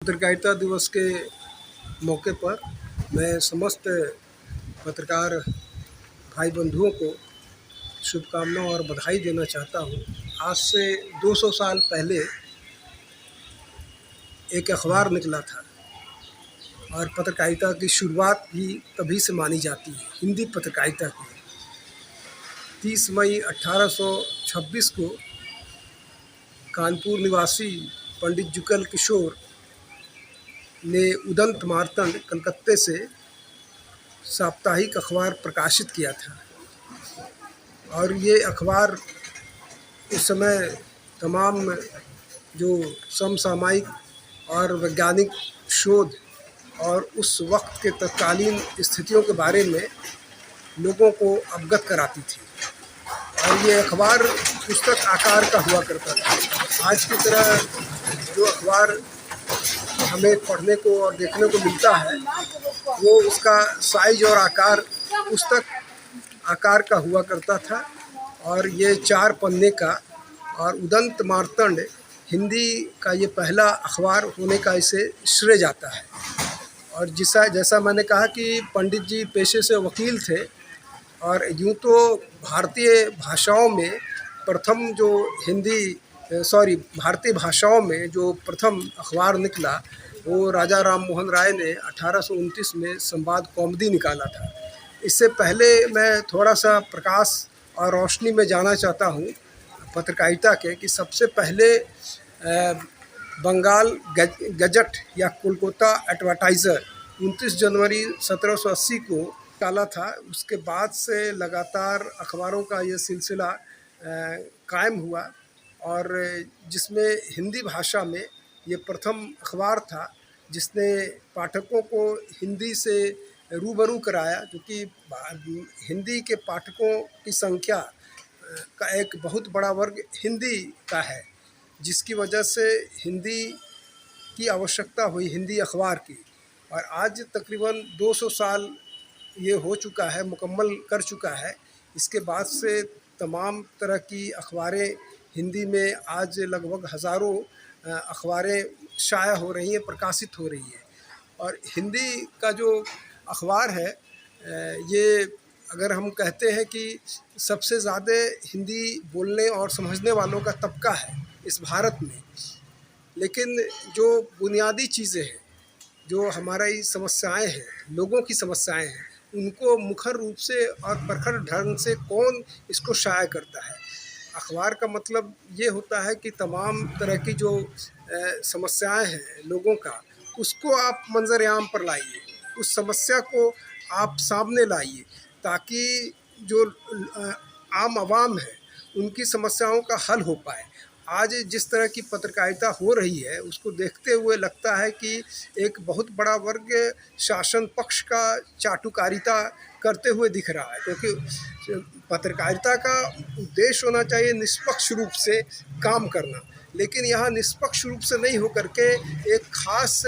पत्रकारिता दिवस के मौके पर मैं समस्त पत्रकार भाई बंधुओं को शुभकामनाएं और बधाई देना चाहता हूं। आज से 200 साल पहले एक अखबार निकला था और पत्रकारिता की शुरुआत भी तभी से मानी जाती है, हिंदी पत्रकारिता की। 30 मई 1826 को कानपुर निवासी पंडित जुगल किशोर ने उदंत मार्तंड कलकत्ते से साप्ताहिक अखबार प्रकाशित किया था। और ये अखबार उस समय तमाम जो समसामयिक और वैज्ञानिक शोध और उस वक्त के तत्कालीन स्थितियों के बारे में लोगों को अवगत कराती थी। और ये अखबार पुस्तक आकार का हुआ करता था। आज की तरह जो अखबार हमें पढ़ने को और देखने को मिलता है वो उसका साइज और आकार पुस्तक आकार का हुआ करता था। और ये 4 पन्ने का और उदंत मार्तंड हिंदी का ये पहला अखबार होने का इसे श्रेय जाता है। और जैसा मैंने कहा कि पंडित जी पेशे से वकील थे और यूँ तो भारतीय भाषाओं में भारतीय भाषाओं में जो प्रथम अखबार निकला वो राजा राम मोहन राय ने 1829 में संवाद कौमुदी निकाला था। इससे पहले मैं थोड़ा सा प्रकाश और रोशनी में जाना चाहता हूँ पत्रकारिता के कि सबसे पहले बंगाल गजट या कोलकाता एडवर्टाइज़र 29 जनवरी 1780 को निकाला था। उसके बाद से लगातार अखबारों का ये सिलसिला कायम हुआ और जिसमें हिंदी भाषा में ये प्रथम अखबार था जिसने पाठकों को हिंदी से रूबरू कराया, क्योंकि हिंदी के पाठकों की संख्या का एक बहुत बड़ा वर्ग हिंदी का है, जिसकी वजह से हिंदी की आवश्यकता हुई हिंदी अखबार की। और आज तकरीबन 200 साल ये हो चुका है, मुकम्मल कर चुका है। इसके बाद से तमाम तरह की अखबारें हिंदी में आज लगभग हज़ारों अखबारें शाया हो रही हैं, प्रकाशित हो रही हैं। और हिंदी का जो अखबार है ये अगर हम कहते हैं कि सबसे ज़्यादा हिंदी बोलने और समझने वालों का तबका है इस भारत में, लेकिन जो बुनियादी चीज़ें हैं, जो हमारी समस्याएं हैं, लोगों की समस्याएं हैं, उनको मुखर रूप से और प्रखर ढंग से कौन इसको शाया करता है। अखबार का मतलब ये होता है कि तमाम तरह की जो समस्याएं हैं लोगों का, उसको आप मंजर-ए-आम पर लाइए, उस समस्या को आप सामने लाइए, ताकि जो आम आवाम है उनकी समस्याओं का हल हो पाए। आज जिस तरह की पत्रकारिता हो रही है उसको देखते हुए लगता है कि एक बहुत बड़ा वर्ग शासन पक्ष का चाटुकारिता करते हुए दिख रहा है, क्योंकि पत्रकारिता का उद्देश्य होना चाहिए निष्पक्ष रूप से काम करना। लेकिन यहाँ निष्पक्ष रूप से नहीं होकर के एक खास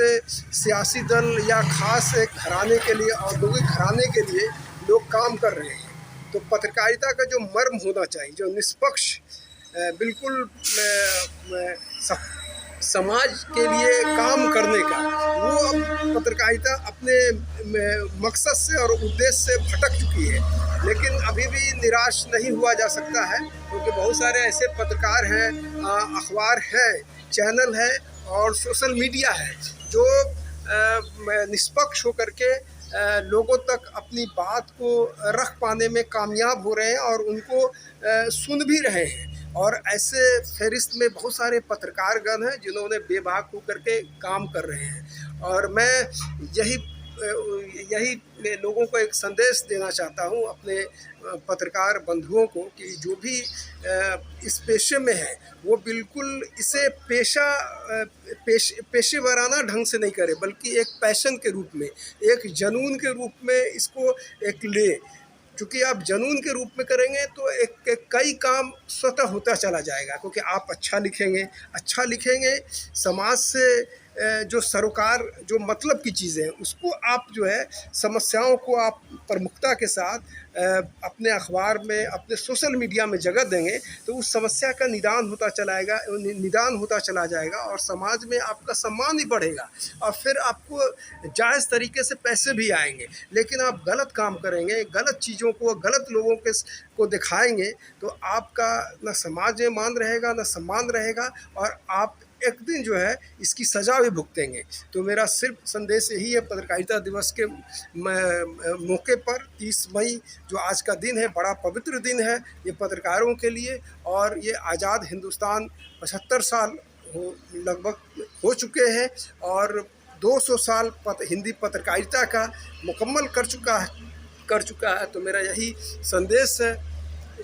सियासी दल या खास एक घराने के लिए, औद्योगिक घराने के लिए लोग काम कर रहे हैं। तो पत्रकारिता का जो मर्म होना चाहिए, जो निष्पक्ष बिल्कुल समाज के लिए काम करने का, वो अब पत्रकारिता अपने मकसद से और उद्देश्य से भटक चुकी है। लेकिन अभी भी निराश नहीं हुआ जा सकता है, क्योंकि बहुत सारे ऐसे पत्रकार हैं, अखबार हैं, चैनल है और सोशल मीडिया है जो निष्पक्ष होकर के लोगों तक अपनी बात को रख पाने में कामयाब हो रहे हैं और उनको सुन भी रहे हैं। और ऐसे फहरिस्त में बहुत सारे पत्रकारगण हैं जिन्होंने बेबाक होकर के काम कर रहे हैं। और मैं यही लोगों को एक संदेश देना चाहता हूं, अपने पत्रकार बंधुओं को, कि जो भी इस पेशे में है वो बिल्कुल इसे पेशेवराना ढंग से नहीं करे, बल्कि एक पैशन के रूप में, एक जुनून के रूप में इसको एक ले। क्योंकि आप जुनून के रूप में करेंगे तो एक कई काम स्वतः होता चला जाएगा, क्योंकि आप अच्छा लिखेंगे समाज से जो सरोकार जो मतलब की चीज़ें हैं उसको आप जो है समस्याओं को आप प्रमुखता के साथ अपने अखबार में, अपने सोशल मीडिया में जगह देंगे तो उस समस्या का निदान होता चला जाएगा और समाज में आपका सम्मान ही बढ़ेगा और फिर आपको जायज़ तरीके से पैसे भी आएंगे। लेकिन आप गलत काम करेंगे, गलत चीज़ों को गलत लोगों के को दिखाएंगे तो आपका ना समाज में मान रहेगा, ना सम्मान रहेगा और आप एक दिन जो है इसकी सज़ा भी भुगतेंगे। तो मेरा सिर्फ संदेश यही है पत्रकारिता दिवस के मौके पर 30 मई जो आज का दिन है, बड़ा पवित्र दिन है ये पत्रकारों के लिए और ये आज़ाद हिंदुस्तान 75 साल लगभग हो चुके हैं और 200 साल हिंदी पत्रकारिता का मुकम्मल कर चुका है। तो मेरा यही संदेश है